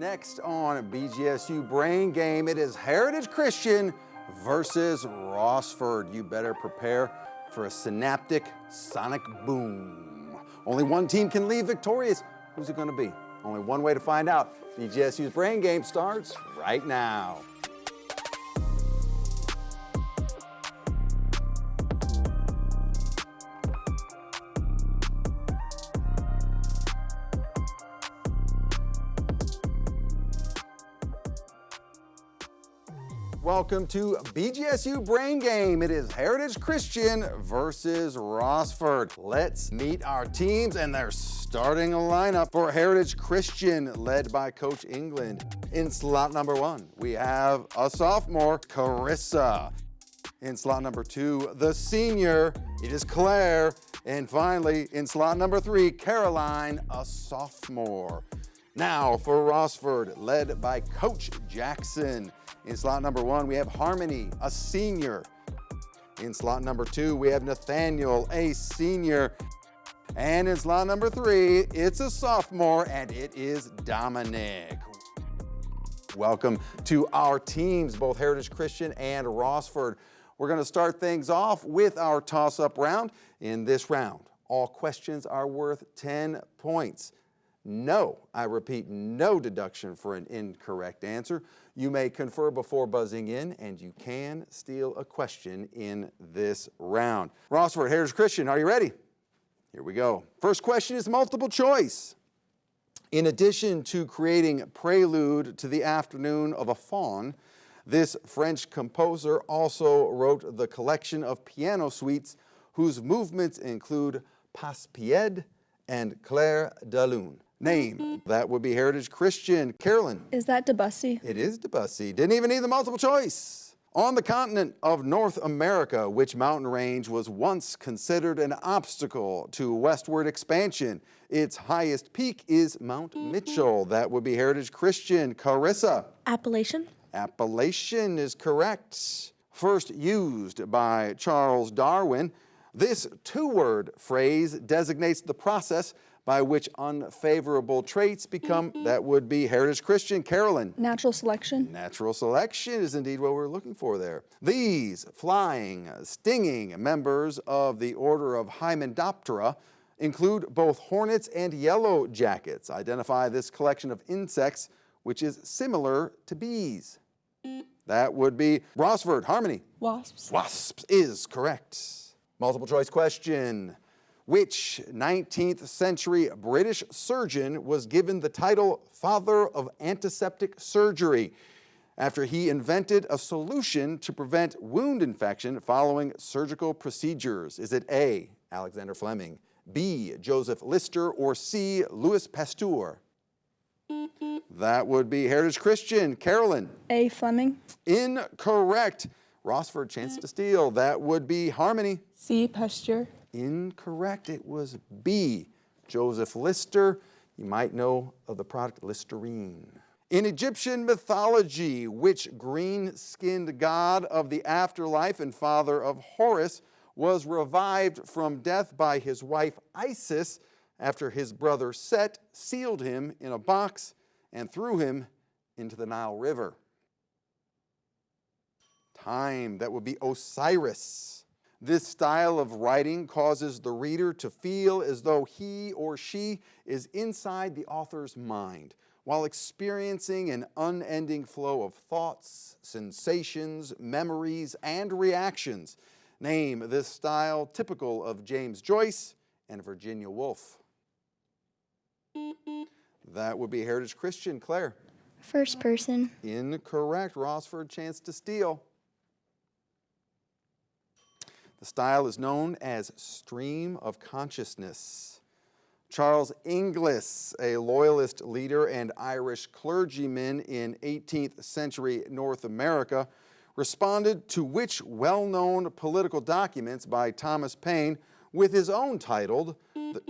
Next on BGSU Brain Game, it is Heritage Christian versus Rossford. You better prepare for a synaptic sonic boom. Only one team can leave victorious. Who's it going to be? Only one way to find out. BGSU's Brain Game starts right now. Welcome to BGSU Brain Game. It is Heritage Christian versus Rossford. Let's meet our teams and their starting lineup. For Heritage Christian, led by Coach England. In slot number 1, we have a sophomore, Carissa. In slot number 2, the senior, it is Claire. And finally, in slot number 3, Caroline, a sophomore. Now for Rossford, led by Coach Jackson. In slot number 1, we have Harmony, a senior. In slot number 2, we have Nathaniel, a senior. And in slot number 3, it's a sophomore, and it is Dominic. Welcome to our teams, both Heritage Christian and Rossford. We're going to start things off with our toss-up round. In this round, all questions are worth 10 points. No, I repeat, no deduction for an incorrect answer. You may confer before buzzing in, and you can steal a question in this round. Rossford, Heritage Christian, are you ready? Here we go. First question is multiple choice. In addition to creating Prelude to the Afternoon of a Faun, this French composer also wrote the collection of piano suites whose movements include Passepied and Clair de Lune. Name. That would be Heritage Christian. Carolyn. Is that Debussy? It is Debussy. Didn't even need the multiple choice. On the continent of North America, which mountain range was once considered an obstacle to westward expansion? Its highest peak is Mount Mitchell. That would be Heritage Christian. Carissa. Appalachian? Appalachian is correct. First used by Charles Darwin, this two-word phrase designates the process by which unfavorable traits become, that would be Heritage Christian. Carolyn. Natural selection. Natural selection is indeed what we're looking for there. These flying, stinging members of the order of Hymenoptera include both hornets and yellow jackets. Identify this collection of insects which is similar to bees. That would be Rossford. Harmony. Wasps. Wasps is correct. Multiple choice question. Which 19th century British surgeon was given the title Father of Antiseptic Surgery after he invented a solution to prevent wound infection following surgical procedures? Is it A, Alexander Fleming, B, Joseph Lister, or C, Louis Pasteur? That would be Heritage Christian. Carolyn. A, Fleming. Incorrect. Rossford, chance to steal. That would be Harmony. C, Pasteur. Incorrect. It was B, Joseph Lister. You might know of the product Listerine. In Egyptian mythology, which green-skinned god of the afterlife and father of Horus was revived from death by his wife Isis after his brother Set sealed him in a box and threw him into the Nile River? Time. That would be Osiris. This style of writing causes the reader to feel as though he or she is inside the author's mind while experiencing an unending flow of thoughts, sensations, memories, and reactions. Name this style typical of James Joyce and Virginia Woolf. That would be Heritage Christian. Claire. First person. Incorrect. Rossford, chance to steal. The style is known as stream of consciousness. Charles Inglis, a loyalist leader and Irish clergyman in 18th century North America, responded to which well-known political documents by Thomas Paine with his own titled,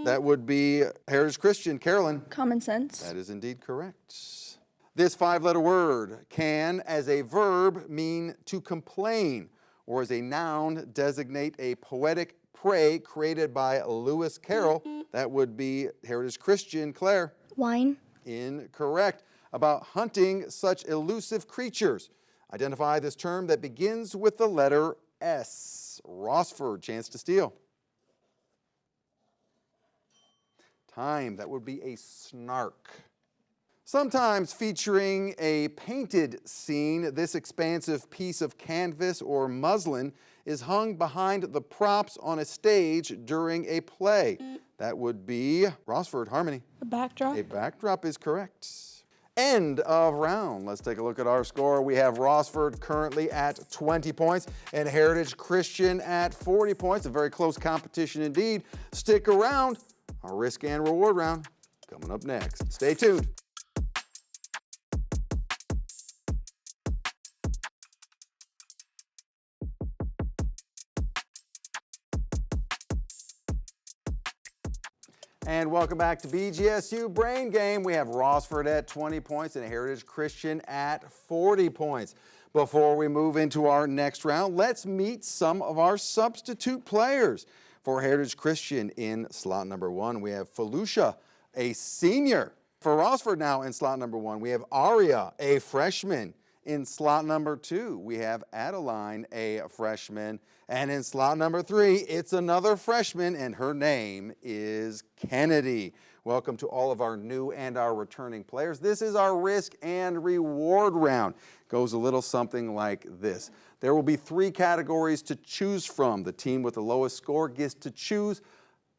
that would be Heritage Christian. Carolyn. Common sense. That is indeed correct. This five-letter word can, as a verb, mean to complain, or as a noun, designate a poetic prey created by Lewis Carroll. That would be Heritage Christian. Claire. Wine. Incorrect. about hunting such elusive creatures. Identify this term that begins with the letter S. Rossford, chance to steal. Time, that would be a snark. Sometimes featuring a painted scene, this expansive piece of canvas or muslin is hung behind the props on a stage during a play. That would be Rossford, Harmony. A backdrop. A backdrop is correct. End of round. Let's take a look at our score. We have Rossford currently at 20 points and Heritage Christian at 40 points. A very close competition indeed. Stick around. Our risk and reward round coming up next. Stay tuned. And welcome back to BGSU Brain Game. We have Rossford at 20 points and Heritage Christian at 40 points. Before we move into our next round, let's meet some of our substitute players. For Heritage Christian in slot number 1, we have Felicia, a senior. For Rossford now in slot number 1, we have Aria, a freshman. In slot number 2, we have Adeline, a freshman. And in slot number 3, it's another freshman, and her name is Kennedy. Welcome to all of our new and our returning players. This is our risk and reward round. Goes a little something like this. There will be 3 categories to choose from. The team with the lowest score gets to choose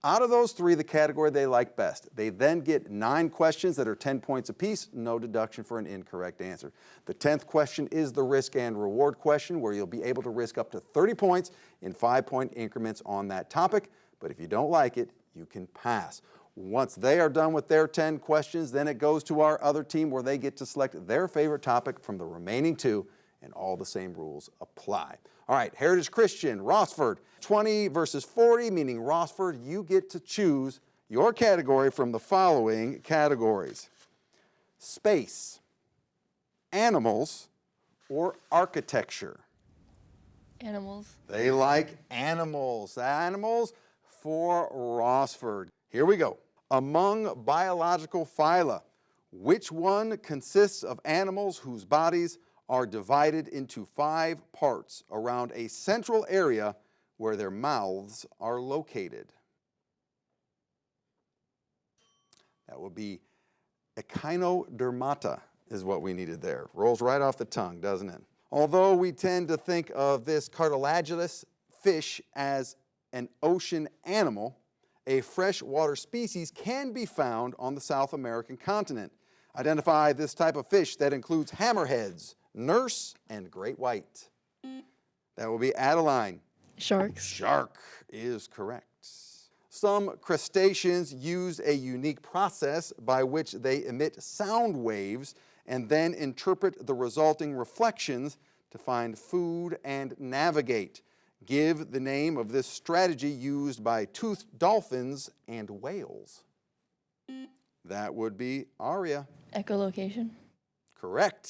out of those 3 the category they like best. They then get 9 questions that are 10 points apiece, no deduction for an incorrect answer. The 10th question is the risk and reward question, where you'll be able to risk up to 30 points in 5-point increments on that topic. But if you don't like it, you can pass. Once they are done with their 10 questions, then it goes to our other team where they get to select their favorite topic from the remaining 2, and all the same rules apply. All right, Heritage Christian, Rossford, 20 versus 40, meaning Rossford, you get to choose your category from the following categories: space, animals, or architecture. Animals. They like animals. Animals for Rossford. Here we go. Among biological phyla, which one consists of animals whose bodies are divided into 5 parts around a central area where their mouths are located? That would be echinodermata is what we needed there. Rolls right off the tongue, doesn't it? Although we tend to think of this cartilaginous fish as an ocean animal, a freshwater species can be found on the South American continent. Identify this type of fish that includes hammerheads, nurse, and great white. That will be Adeline. Sharks. Shark is correct. Some crustaceans use a unique process by which they emit sound waves and then interpret the resulting reflections to find food and navigate. Give the name of this strategy used by toothed dolphins and whales. That would be Aria. Echolocation. Correct.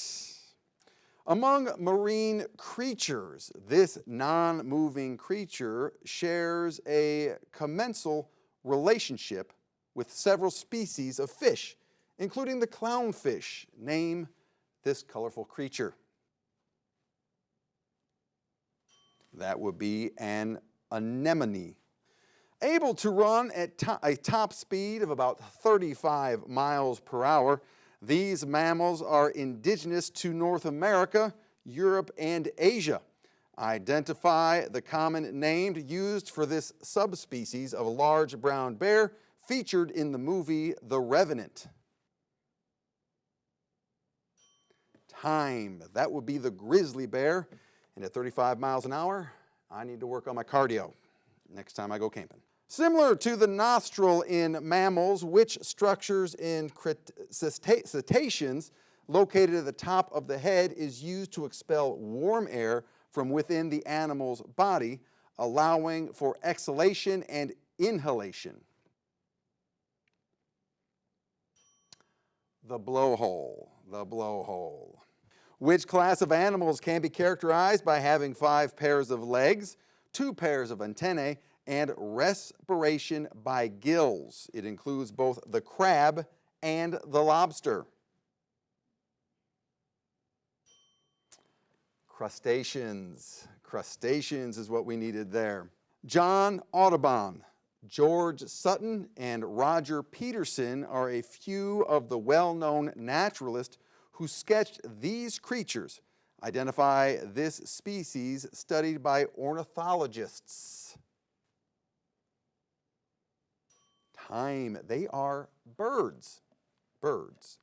Among marine creatures, this non-moving creature shares a commensal relationship with several species of fish, including the clownfish. Name this colorful creature. That would be an anemone. Able to run at a top speed of about 35 miles per hour, these mammals are indigenous to North America, Europe, and Asia. Identify the common name used for this subspecies of large brown bear featured in the movie The Revenant. Time. That would be the grizzly bear. And at 35 miles an hour, I need to work on my cardio next time I go camping. Similar to the nostril in mammals, which structures in cetaceans located at the top of the head is used to expel warm air from within the animal's body, allowing for exhalation and inhalation. The blowhole. The blowhole. Which class of animals can be characterized by having 5 pairs of legs, 2 pairs of antennae, and respiration by gills? It includes both the crab and the lobster. Crustaceans. Crustaceans is what we needed there. John Audubon, George Sutton, and Roger Peterson are a few of the well-known naturalists who sketched these creatures. Identify this species studied by ornithologists. Time. They are birds. Birds.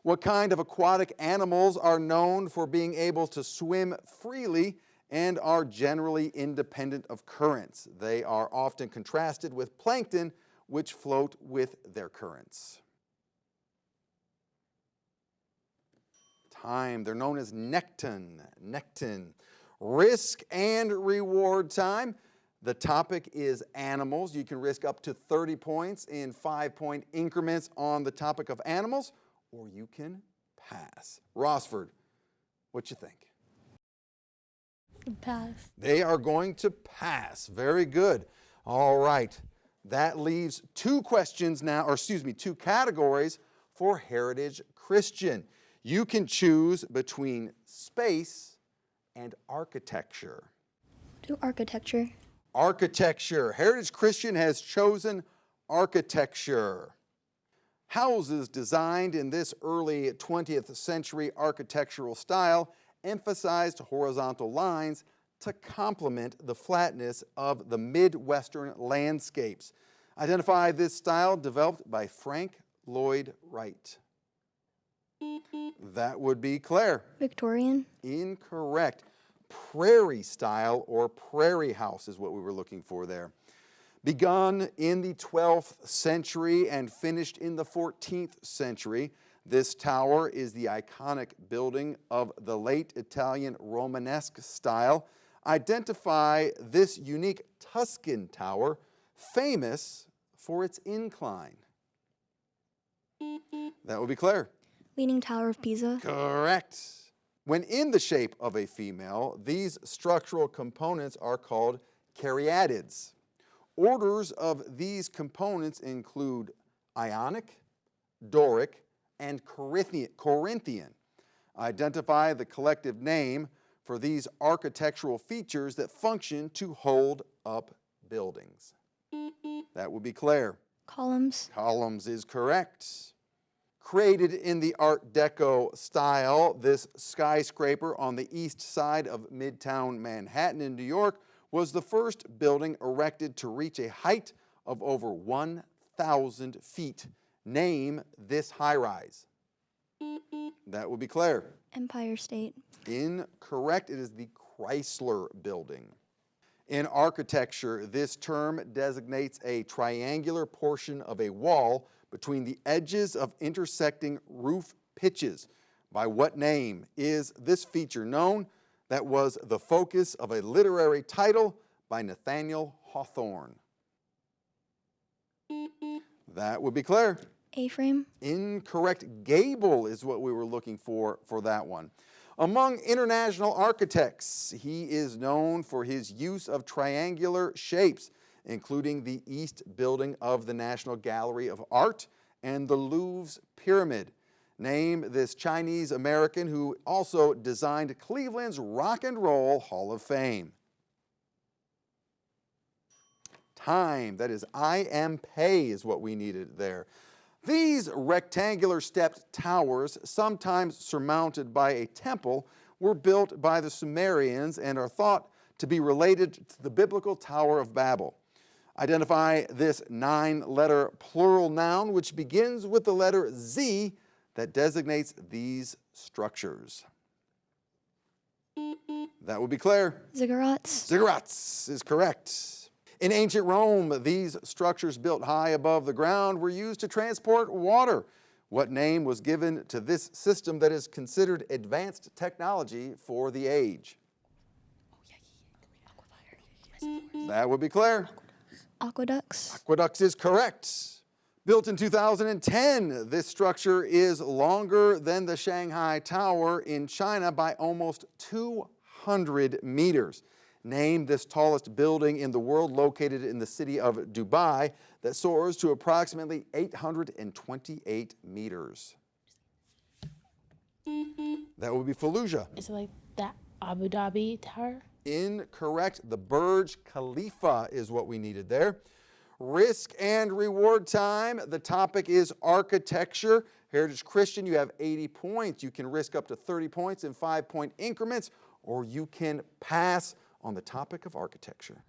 What kind of aquatic animals are known for being able to swim freely and are generally independent of currents? They are often contrasted with plankton, which float with their currents. Time. They're known as nekton. Nekton. Risk and reward time. The topic is animals. You can risk up to 30 points in 5-point increments on the topic of animals, or you can pass. Rossford, what you think? Pass. They are going to pass. Very good. All right. That leaves two categories for Heritage Christian. You can choose between space and architecture. Do architecture. Architecture. Heritage Christian has chosen architecture. Houses designed in this early 20th century architectural style emphasized horizontal lines to complement the flatness of the Midwestern landscapes. Identify this style developed by Frank Lloyd Wright. That would be Claire. Victorian. Incorrect. Prairie style or prairie house is what we were looking for there. Begun in the 12th century and finished in the 14th century, this tower is the iconic building of the late Italian Romanesque style. Identify this unique Tuscan tower, famous for its incline. That would be Claire. Leaning Tower of Pisa. Correct. When in the shape of a female, these structural components are called caryatids. Orders of these components include Ionic, Doric, and Corinthian. Identify the collective name for these architectural features that function to hold up buildings. That would be Claire. Columns. Columns is correct. Created in the Art Deco style, this skyscraper on the east side of Midtown Manhattan in New York was the first building erected to reach a height of over 1,000 feet. Name this high-rise. That would be Claire. Empire State. Incorrect. It is the Chrysler Building. In architecture, this term designates a triangular portion of a wall between the edges of intersecting roof pitches. By what name is this feature known? That was the focus of a literary title by Nathaniel Hawthorne. That would be Claire. A-frame. Incorrect. Gable is what we were looking for that one. Among international architects, he is known for his use of triangular shapes, including the East Building of the National Gallery of Art and the Louvre's Pyramid. Name this Chinese American who also designed Cleveland's Rock and Roll Hall of Fame. Time. That is I.M. Pei is what we needed there. These rectangular stepped towers, sometimes surmounted by a temple, were built by the Sumerians and are thought to be related to the biblical Tower of Babel. Identify this 9-letter plural noun which begins with the letter Z that designates these structures. That would be Claire. Ziggurats. Ziggurats is correct. In ancient Rome, these structures built high above the ground were used to transport water. What name was given to this system that is considered advanced technology for the age? That would be Claire. Aqueducts. Aqueducts is correct. Built in 2010, this structure is longer than the Shanghai Tower in China by almost 200 meters. Name this tallest building in the world located in the city of Dubai that soars to approximately 828 meters. That would be Fallujah. Is it like that? Abu Dhabi Tower. Incorrect. The Burj Khalifa is what we needed there. Risk and reward time. The topic is architecture. Heritage Christian, you have 80 points. You can risk up to 30 points in 5-point increments, or you can pass on the topic of architecture.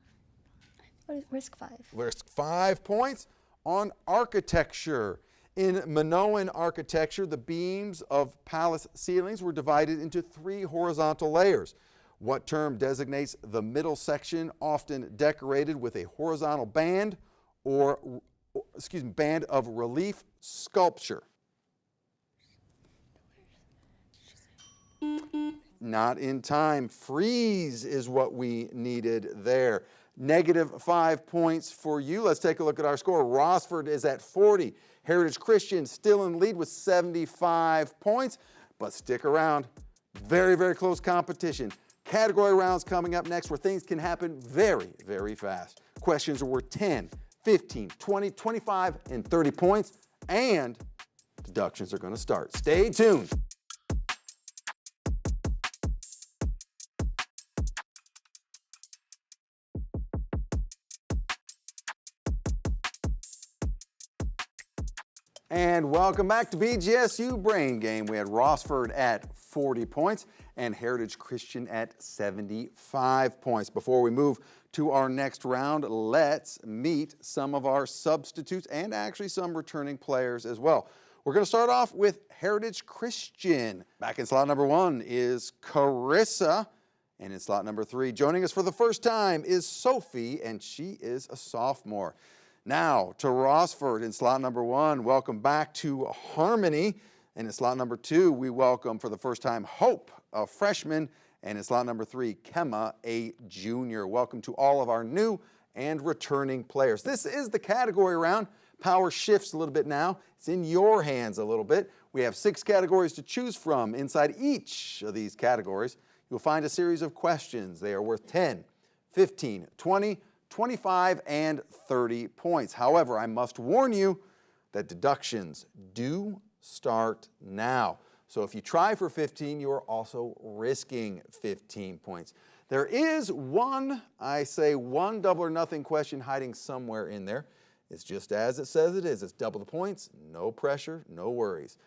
What is risk 5? Risk 5 points on architecture. In Minoan architecture, the beams of palace ceilings were divided into 3 horizontal layers. What term designates the middle section, often decorated with a horizontal band band of relief sculpture? Not in time. Frieze is what we needed there. -5 points for you. Let's take a look at our score. Rossford is at 40. Heritage Christian still in lead with 75 points, but stick around. Very, very close competition. Category rounds coming up next where things can happen very, very fast. Questions are worth 10, 15, 20, 25, and 30 points, and deductions are going to start. Stay tuned. And welcome back to BGSU Brain Game. We had Rossford at 40 points and Heritage Christian at 75 points. Before we move to our next round, let's meet some of our substitutes and actually some returning players as well. We're going to start off with Heritage Christian. Back in slot number 1 is Carissa. And in slot number 3, joining us for the first time is Sophie, and she is a sophomore. Now to Rossford in slot number 1, welcome back to Harmony. And in slot number 2, we welcome for the first time Hope, a freshman. And in slot number 3, Kemma, a junior. Welcome to all of our new and returning players. This is the category round. Power shifts a little bit now. It's in your hands a little bit. We have 6 categories to choose from. Inside each of these categories, you'll find a series of questions. They are worth 10, 15, 20, 25, and 30 points. However, I must warn you that deductions do start now. So if you try for 15, you are also risking 15 points. There is one double or nothing question hiding somewhere in there. It's just as it says it is. It's double the points, no pressure, no worries.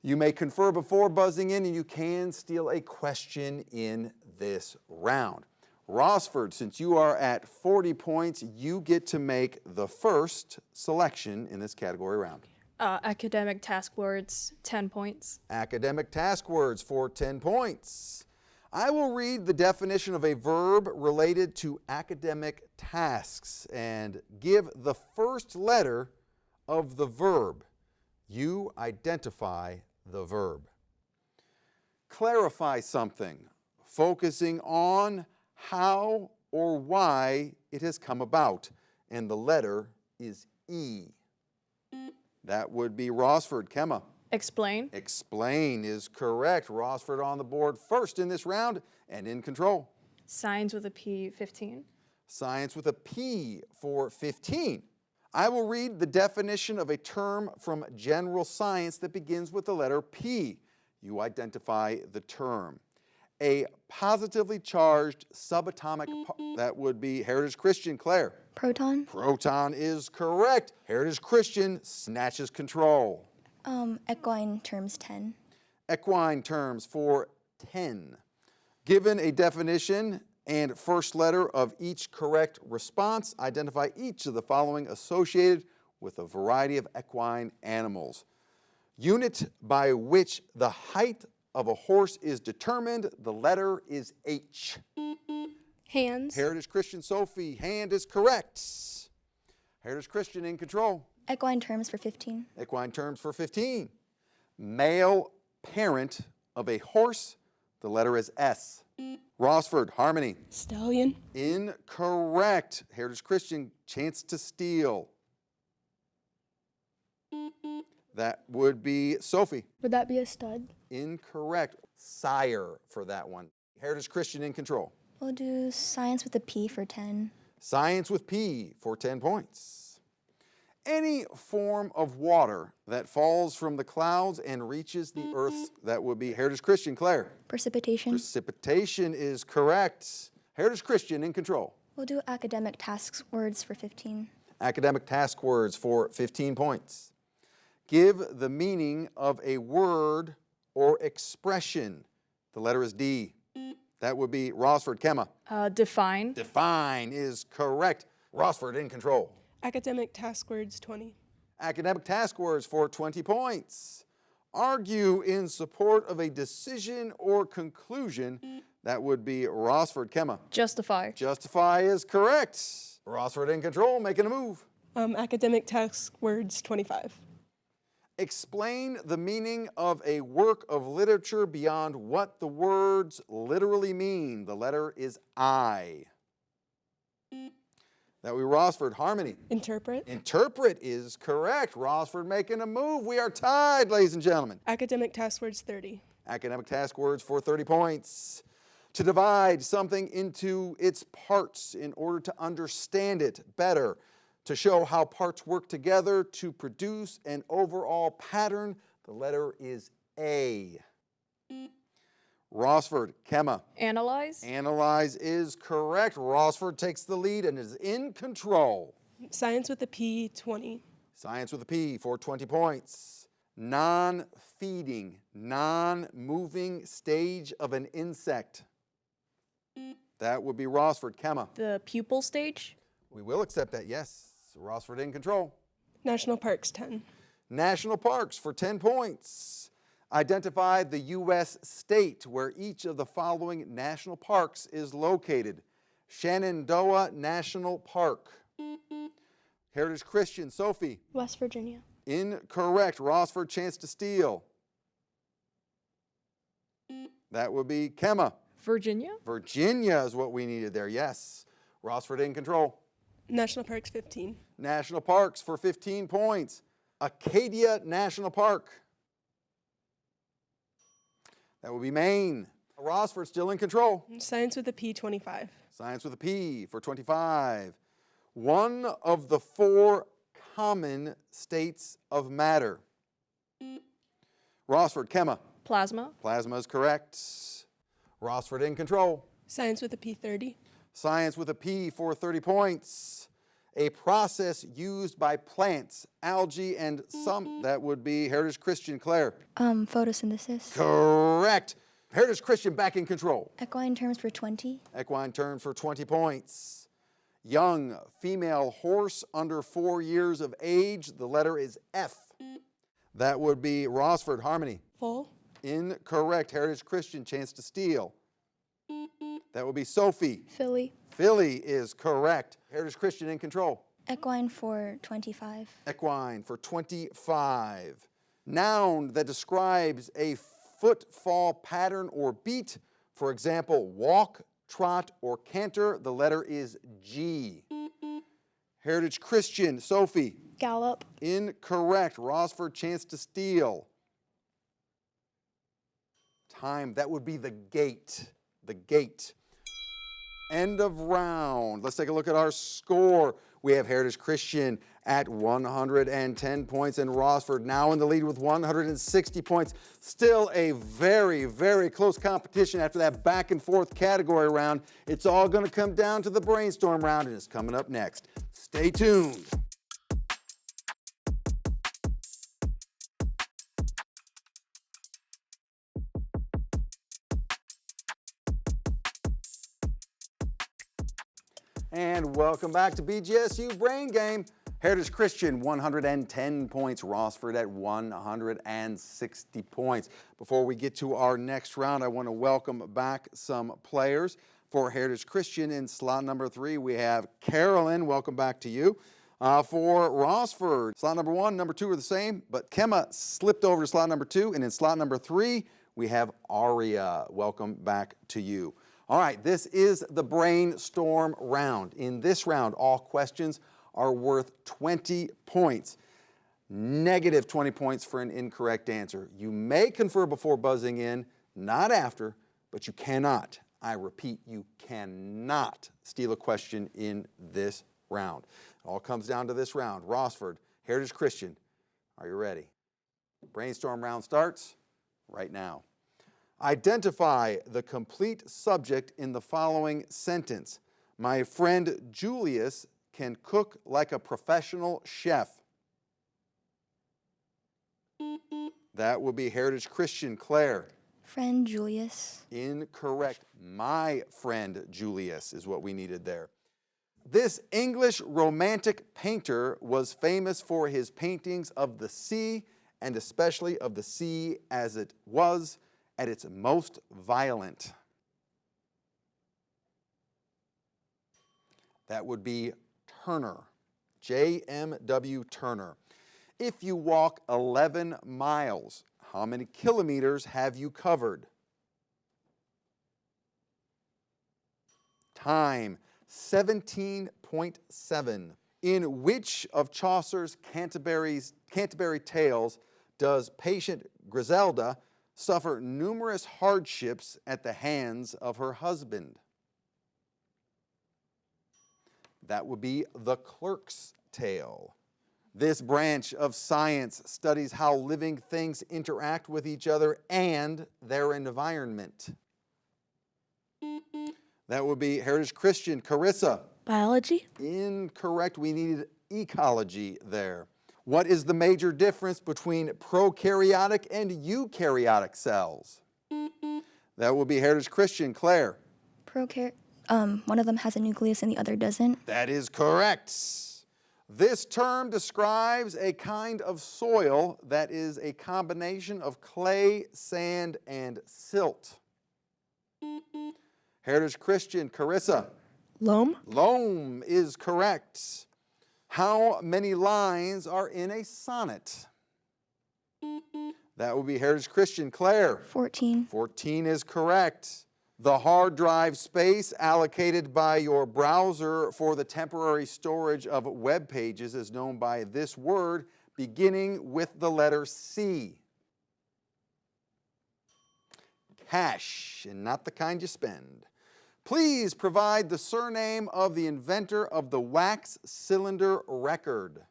You may confer before buzzing in, and you can steal a question in this round. Rossford, since you are at 40 points, you get to make the first selection in this category round. Academic task words, 10 points. Academic task words for 10 points. I will read the definition of a verb related to academic tasks and give the first letter of the verb. You identify the verb. Clarify something, focusing on how or why it has come about, and the letter is E. That would be Rossford. Kemma. Explain. Explain is correct. Rossford on the board first in this round and in control. Science with a P, 15. Science with a P for 15. I will read the definition of a term from general science that begins with the letter P. You identify the term. A positively charged subatomic, that would be Heritage Christian. Claire. Proton. Proton is correct. Heritage Christian snatches control. Equine terms 10. Equine terms for 10. Given a definition and first letter of each correct response, identify each of the following associated with a variety of equine animals. Unit by which the height of a horse is determined, the letter is H. Hands. Heritage Christian Sophie, hand is correct. Heritage Christian in control. Equine terms for 15. Equine terms for 15. Male parent of a horse, the letter is S. Rossford, Harmony. Stallion. Incorrect. Heritage Christian, chance to steal. That would be Sophie. Would that be a stud? Incorrect. Sire for that one. Heritage Christian in control. We'll do science with a P for 10. Science with P for 10 points. Any form of water that falls from the clouds and reaches the earth. That would be Heritage Christian. Claire. Precipitation. Precipitation is correct. Heritage Christian in control. We'll do academic tasks words for 15. Academic task words for 15 points. Give the meaning of a word or expression. The letter is D. That would be Rossford. Kemma. Define. Define is correct. Rossford in control. Academic task words 20. Academic task words for 20 points. Argue in support of a decision or conclusion. That would be Rossford. Kemma. Justify. Justify is correct. Rossford in control, making a move. Academic task words 25. Explain the meaning of a work of literature beyond what the words literally mean. The letter is I. That would be Rossford. Harmony. Interpret. Interpret is correct. Rossford making a move. We are tied, ladies and gentlemen. Academic task words 30. Academic task words for 30 points. To divide something into its parts in order to understand it better. To show how parts work together to produce an overall pattern. The letter is A. Rossford. Kemma. Analyze. Analyze is correct. Rossford takes the lead and is in control. Science with a P 20. Science with a P for 20 points. Non-feeding, non-moving stage of an insect. That would be Rossford. Kemma. The pupal stage. We will accept that, yes. Rossford in control. National parks 10. National parks for 10 points. Identify the U.S. state where each of the following national parks is located. Shenandoah National Park. Heritage Christian. Sophie. West Virginia. Incorrect. Rossford, chance to steal. That would be Kemma. Virginia. Virginia is what we needed there, yes. Rossford in control. National parks 15. National parks for 15 points. Acadia National Park. That would be Maine. Rossford still in control. Science with a P 25. Science with a P for 25. One of the 4 common states of matter. Rossford. Kemma. Plasma. Plasma is correct. Rossford in control. Science with a P 30. Science with a P for 30 points. A process used by plants, algae, and some. That would be Heritage Christian. Claire. Photosynthesis. Correct. Heritage Christian back in control. Equine terms for 20. Equine terms for 20 points. Young female horse under 4 years of age. The letter is F. That would be Rossford. Harmony. Full. Incorrect. Heritage Christian, chance to steal. That would be Sophie. Filly. Philly is correct. Heritage Christian in control. Equine for 25. Equine for 25. Noun that describes a footfall pattern or beat. For example, walk, trot, or canter. The letter is G. Heritage Christian. Sophie. Gallop. Incorrect. Rossford, chance to steal. Time. That would be the gate. The gate. End of round. Let's take a look at our score. We have Heritage Christian at 110 points and Rossford now in the lead with 160 points. Still a very, very close competition after that back and forth category round. It's all going to come down to the brainstorm round and it's coming up next. Stay tuned. And welcome back to BGSU Brain Game. Heritage Christian, 110 points. Rossford at 160 points. Before we get to our next round, I want to welcome back some players. For Heritage Christian in slot number 3, we have Carolyn. Welcome back to you. For Rossford, slot number 1, number 2 are the same, but Kemma slipped over to slot number 2. And in slot number 3, we have Aria. Welcome back to you. All right, this is the brainstorm round. In this round, all questions are worth 20 points. Negative 20 points for an incorrect answer. You may confer before buzzing in, not after, but you cannot. I repeat, you cannot steal a question in this round. It all comes down to this round. Rossford, Heritage Christian, are you ready? Brainstorm round starts right now. Identify the complete subject in the following sentence. My friend Julius can cook like a professional chef. That will be Heritage Christian. Claire. Friend Julius. Incorrect. My friend Julius is what we needed there. This English romantic painter was famous for his paintings of the sea, and especially of the sea as it was at its most violent. That would be Turner. J.M.W. Turner. If you walk 11 miles, how many kilometers have you covered? Time, 17.7. In which of Chaucer's Canterbury Tales does patient Griselda suffer numerous hardships at the hands of her husband? That would be The Clerk's Tale. This branch of science studies how living things interact with each other and their environment. That would be Heritage Christian. Carissa. Biology. Incorrect. We needed ecology there. What is the major difference between prokaryotic and eukaryotic cells? That will be Heritage Christian. Claire. One of them has a nucleus and the other doesn't. That is correct. This term describes a kind of soil that is a combination of clay, sand, and silt. Heritage Christian. Carissa. Loam. Loam is correct. How many lines are in a sonnet? That would be Heritage Christian. Claire. 14. 14 is correct. The hard drive space allocated by your browser for the temporary storage of web pages is known by this word beginning with the letter C. Cash, and not the kind you spend. Please provide the surname of the inventor of the wax cylinder record.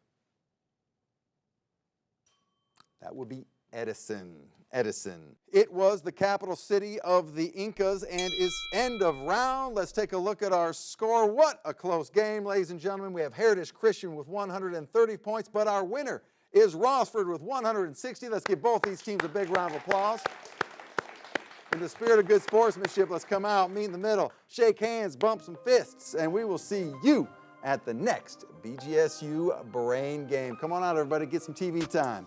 That would be Edison. Edison. It was the capital city of the Incas and is end of round. Let's take a look at our score. What a close game, ladies and gentlemen. We have Heritage Christian with 130 points, but our winner is Rossford with 160. Let's give both these teams a big round of applause. In the spirit of good sportsmanship, let's come out, meet in the middle, shake hands, bump some fists, and we will see you at the next BGSU Brain Game. Come on out, everybody, get some TV time.